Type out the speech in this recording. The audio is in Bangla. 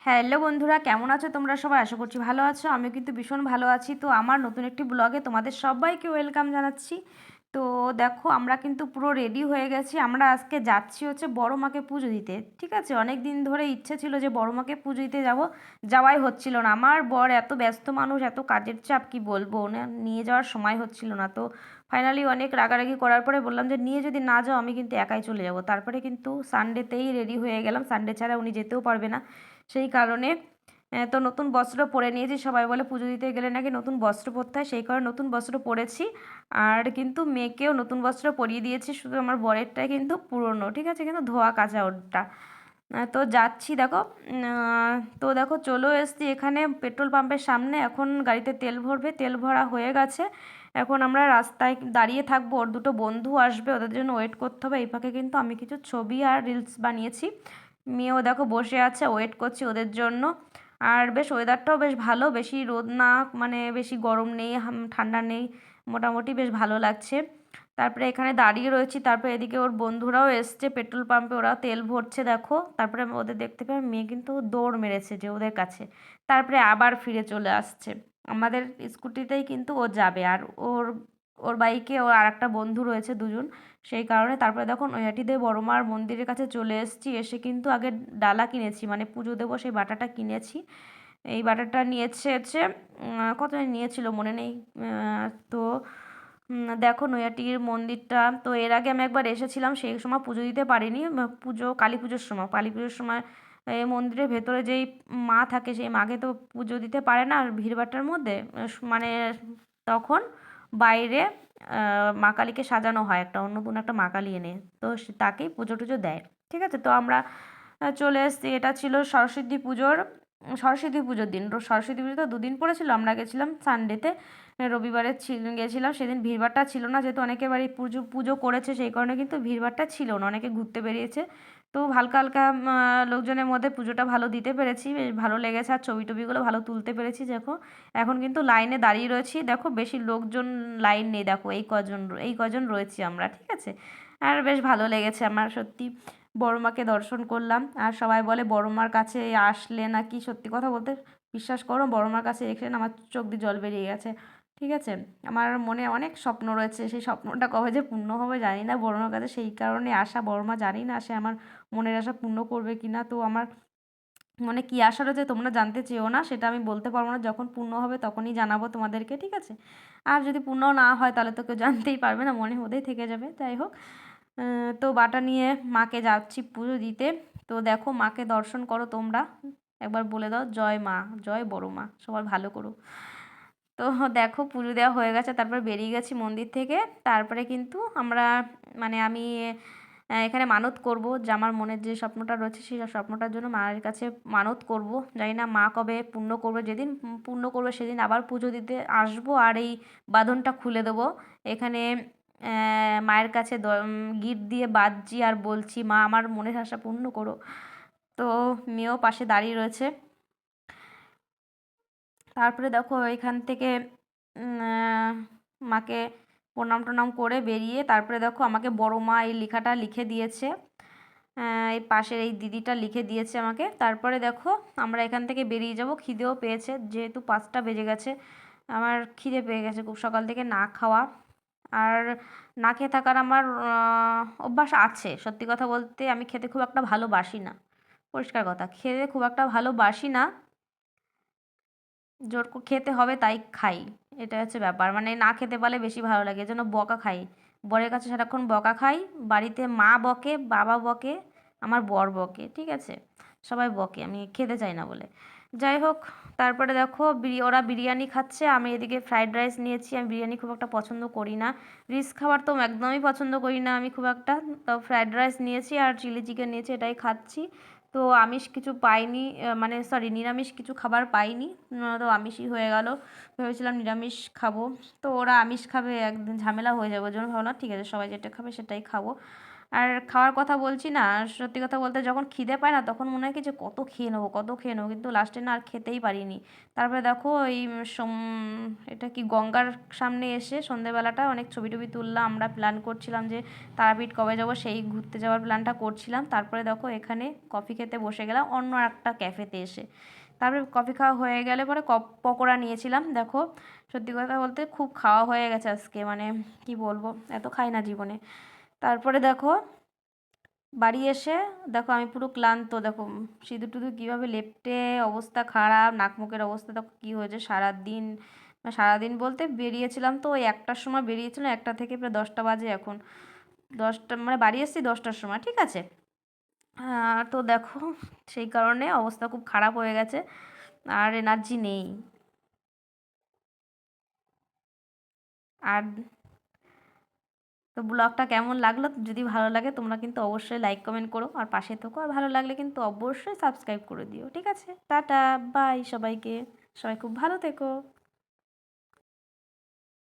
হ্যালো বন্ধুরা, কেমন আছো তোমরা সবাই? আশা করছি ভালো আছো। আমি কিন্তু ভীষণ ভালো আছি। তো আমার নতুন একটি ব্লগে তোমাদের সবাইকে ওয়েলকাম জানাচ্ছি। তো দেখো, আমরা কিন্তু পুরো রেডি হয়ে গেছি। আমরা আজকে যাচ্ছি হচ্ছে বড় মাকে পুজো দিতে। ঠিক আছে, অনেক দিন ধরে ইচ্ছে ছিল যে বড় মাকে পুজো দিতে যাব, যাওয়াই হচ্ছিল না। আমার বর এত ব্যস্ত মানুষ, এত কাজের চাপ, কি বলবো, নিয়ে যাওয়ার সময় হচ্ছিল না। তো ফাইনালি অনেক রাগারাগি করার পরে বললাম যে নিয়ে যদি না যাও আমি কিন্তু একাই চলে যাব। তারপরে কিন্তু সানডেতেই রেডি হয়ে গেলাম। সানডে ছাড়া উনি যেতেও পারবে না, সেই কারণে তো নতুন বস্ত্র পরে নিয়েছি। সবাই বলে পুজো দিতে গেলে নাকি নতুন বস্ত্র পরতে হয়, সেই কারণে নতুন বস্ত্র পরেছি। আর কিন্তু মেয়েকেও নতুন বস্ত্র পরিয়ে দিয়েছি, শুধু আমার বরেরটাই কিন্তু পুরনো, ঠিক আছে, কিন্তু ধোয়া কাচা ওটা। তো যাচ্ছি দেখো। তো দেখো চলেও এসছি এখানে পেট্রোল পাম্পের সামনে। এখন গাড়িতে তেল ভরবে, তেল ভরা হয়ে গেছে। এখন আমরা রাস্তায় দাঁড়িয়ে থাকবো, ওর দুটো বন্ধু আসবে, ওদের জন্য ওয়েট করতে হবে। এই ফাঁকে কিন্তু আমি কিছু ছবি আর রিলস বানিয়েছি। মেয়েও দেখো বসে আছে, ওয়েট করছি ওদের জন্য। আর বেশ ওয়েদারটাও বেশ ভালো, বেশি রোদ না, মানে বেশি গরম নেই, ঠান্ডা নেই, মোটামুটি বেশ ভালো লাগছে। তারপরে এখানে দাঁড়িয়ে রয়েছি, তারপরে এদিকে ওর বন্ধুরাও এসছে পেট্রোল পাম্পে, ওরা তেল ভরছে দেখো। তারপরে আমি ওদের দেখতে পাই, মেয়ে কিন্তু দৌড় মেরেছে যে ওদের কাছে, তারপরে আবার ফিরে চলে আসছে। আমাদের স্কুটিতেই কিন্তু ও যাবে, আর ওর ওর বাইকে ওর আর একটা বন্ধু রয়েছে, দুজন। সেই কারণে তারপরে দেখো নৈহাটিতে বড়মার মন্দিরের কাছে চলে এসেছি। এসে কিন্তু আগে ডালা কিনেছি, মানে পুজো দেবো সেই বাটাটা কিনেছি। এই বাটাটা নিয়েছে হচ্ছে কত নিয়েছিল মনে নেই। তো দেখো নৈহাটির মন্দিরটা, তো এর আগে আমি একবার এসেছিলাম, সেই সময় পুজো দিতে পারিনি। পুজো কালী পুজোর সময়, কালী পুজোর সময় এই মন্দিরের ভেতরে যেই মা থাকে সেই মাকে তো পুজো দিতে পারে না আর ভিড়ভাট্টার মধ্যে, মানে তখন বাইরে মা কালীকে সাজানো হয়, একটা নতুন একটা মা কালী এনে, তো তাকেই পুজো টুজো দেয়। ঠিক আছে, তো আমরা চলে এসেছি। এটা ছিল সরস্বতী পুজোর দিন। সরস্বতী পুজো তো দুদিন পড়েছিল, আমরা গেছিলাম সানডেতে, রবিবারে গেছিলাম। সেদিন ভিড়ভাট্টা ছিল না, যেহেতু অনেকের বাড়ি পুজো পুজো করেছে, সেই কারণে কিন্তু ভিড়ভাট্টা ছিল না, অনেকে ঘুরতে বেরিয়েছে। তো হালকা হালকা লোকজনের মধ্যে পুজোটা ভালো দিতে পেরেছি, বেশ ভালো লেগেছে। আর ছবি টবিগুলো ভালো তুলতে পেরেছি। দেখো এখন কিন্তু লাইনে দাঁড়িয়ে রয়েছি, দেখো বেশি লোকজন লাইন নেই, দেখো এই কজন রয়েছি আমরা, ঠিক আছে। আর বেশ ভালো লেগেছে আমার সত্যি। বড় মাকে দর্শন করলাম। আর সবাই বলে বড় মার কাছে আসলে নাকি, সত্যি কথা বলতে বিশ্বাস করো, বড় মার কাছে এসে না আমার চোখ দিয়ে জল বেরিয়ে গেছে। ঠিক আছে, আমার মনে অনেক স্বপ্ন রয়েছে, সেই স্বপ্নটা কবে যে পূর্ণ হবে জানি না। বড় মার কাছে সেই কারণে আসা, বড় মা জানি না সে আমার মনের আশা পূর্ণ করবে কি না। তো আমার মনে কী আশা রয়েছে তোমরা জানতে চেও না, সেটা আমি বলতে পারবো না। যখন পূর্ণ হবে তখনই জানাবো তোমাদেরকে, ঠিক আছে। আর যদি পূর্ণ না হয় তাহলে তো কেউ জানতেই পারবে না, মনে হতেই থেকে যাবে। যাই হোক, তো বাটা নিয়ে মাকে যাচ্ছি পুজো দিতে। তো দেখো মাকে দর্শন করো তোমরা, একবার বলে দাও জয় মা, জয় বড় মা, সবার ভালো করো। তো দেখো পুজো দেওয়া হয়ে গেছে, তারপর বেরিয়ে গেছি মন্দির থেকে। তারপরে কিন্তু আমরা, মানে আমি এখানে মানত করব, যে আমার মনের যে স্বপ্নটা রয়েছে সেই স্বপ্নটার জন্য মায়ের কাছে মানত করব। জানি না মা কবে পূর্ণ করবে, যেদিন পূর্ণ করবে সেদিন আবার পুজো দিতে আসবো আর এই বাঁধনটা খুলে দেবো। এখানে মায়ের কাছে গিট দিয়ে বাজছি আর বলছি মা আমার মনের আশা পূর্ণ করো। তো মেয়েও পাশে দাঁড়িয়ে রয়েছে। তারপরে দেখো এখান থেকে মাকে প্রণাম টনাম করে বেরিয়ে, তারপরে দেখো আমাকে বড় মা এই লেখাটা লিখে দিয়েছে। এই পাশের এই দিদিটা লিখে দিয়েছে আমাকে। তারপরে দেখো আমরা এখান থেকে বেরিয়ে যাব। খিদেও পেয়েছে, যেহেতু 5টা বেজে গেছে, আমার খিদে পেয়ে গেছে খুব, সকাল থেকে না খাওয়া আর না খেয়ে থাকার আমার অভ্যাস আছে। সত্যি কথা বলতে আমি খেতে খুব একটা ভালোবাসি না, পরিষ্কার কথা, খেতে খুব একটা ভালোবাসি না। খেতে হবে তাই খাই, এটা হচ্ছে ব্যাপার। মানে না খেতে পারলে বেশি ভালো লাগে, এজন্য বকা খাই। বরের কাছে সারাক্ষণ বকা খাই। বাড়িতে মা বকে, বাবা বকে, আমার বর বকে, ঠিক আছে, সবাই বকে আমি খেতে চাই না বলে। যাই হোক, তারপরে দেখো ওরা বিরিয়ানি খাচ্ছে, আমি এদিকে ফ্রাইড রাইস নিয়েছি। আমি বিরিয়ানি খুব একটা পছন্দ করি না, রিচ খাবার তো একদমই পছন্দ করি না আমি খুব একটা। তো ফ্রাইড রাইস নিয়েছি আর চিলি চিকেন নিয়েছি, এটাই খাচ্ছি। তো আমিষ কিছু পাইনি, মানে সরি নিরামিষ কিছু খাবার পাইনি। তো আমিষই হয়ে গেল, ভেবেছিলাম নিরামিষ খাবো। তো ওরা আমিষ খাবে, একদিন ঝামেলা হয়ে যাবে, ওই জন্য ভাবলাম ঠিক আছে সবাই যেটা খাবে সেটাই খাবো। আর খাওয়ার কথা বলছি না, সত্যি কথা বলতে যখন খিদে পায় না তখন মনে হয় কি যে কত খেয়ে নেবো কত খেয়ে নেবো, কিন্তু লাস্টে না আর খেতেই পারিনি। তারপরে দেখো এই এটা কি গঙ্গার সামনে এসে সন্ধেবেলাটা অনেক ছবি টবি তুললাম। আমরা প্ল্যান করছিলাম যে তারাপীঠ কবে যাব, সেই ঘুরতে যাওয়ার প্ল্যানটা করছিলাম। তারপরে দেখো এখানে কফি খেতে বসে গেলাম অন্য একটা ক্যাফেতে এসে। তারপরে কফি খাওয়া হয়ে গেলে পরে পকোড়া নিয়েছিলাম। দেখো সত্যি কথা বলতে খুব খাওয়া হয়ে গেছে আজকে, মানে কি বলবো, এত খাই না জীবনে। তারপরে দেখো বাড়ি এসে দেখো আমি পুরো ক্লান্ত, দেখো সিঁদুর টিঁদুর কীভাবে লেপ্টে অবস্থা খারাপ, নাক মুখের অবস্থা দেখো কী হয়েছে সারাদিন। সারাদিন বলতে বেরিয়েছিলাম তো ওই 1টার সময় বেরিয়েছিলাম, 1টা থেকে প্রায় 10টা বাজে এখন। 10টা মানে বাড়ি এসেছি 10টার সময়, ঠিক আছে। তো দেখো সেই কারণে অবস্থা খুব খারাপ হয়ে গেছে, আর এনার্জি নেই। আর তো ব্লগটা কেমন লাগলো, যদি ভালো লাগে তোমরা কিন্তু অবশ্যই লাইক কমেন্ট করো আর পাশে থেকো, আর ভালো লাগলে কিন্তু অবশ্যই সাবস্ক্রাইব করে দিও, ঠিক আছে। টাটা, বাই সবাইকে, সবাই খুব ভালো থেকো।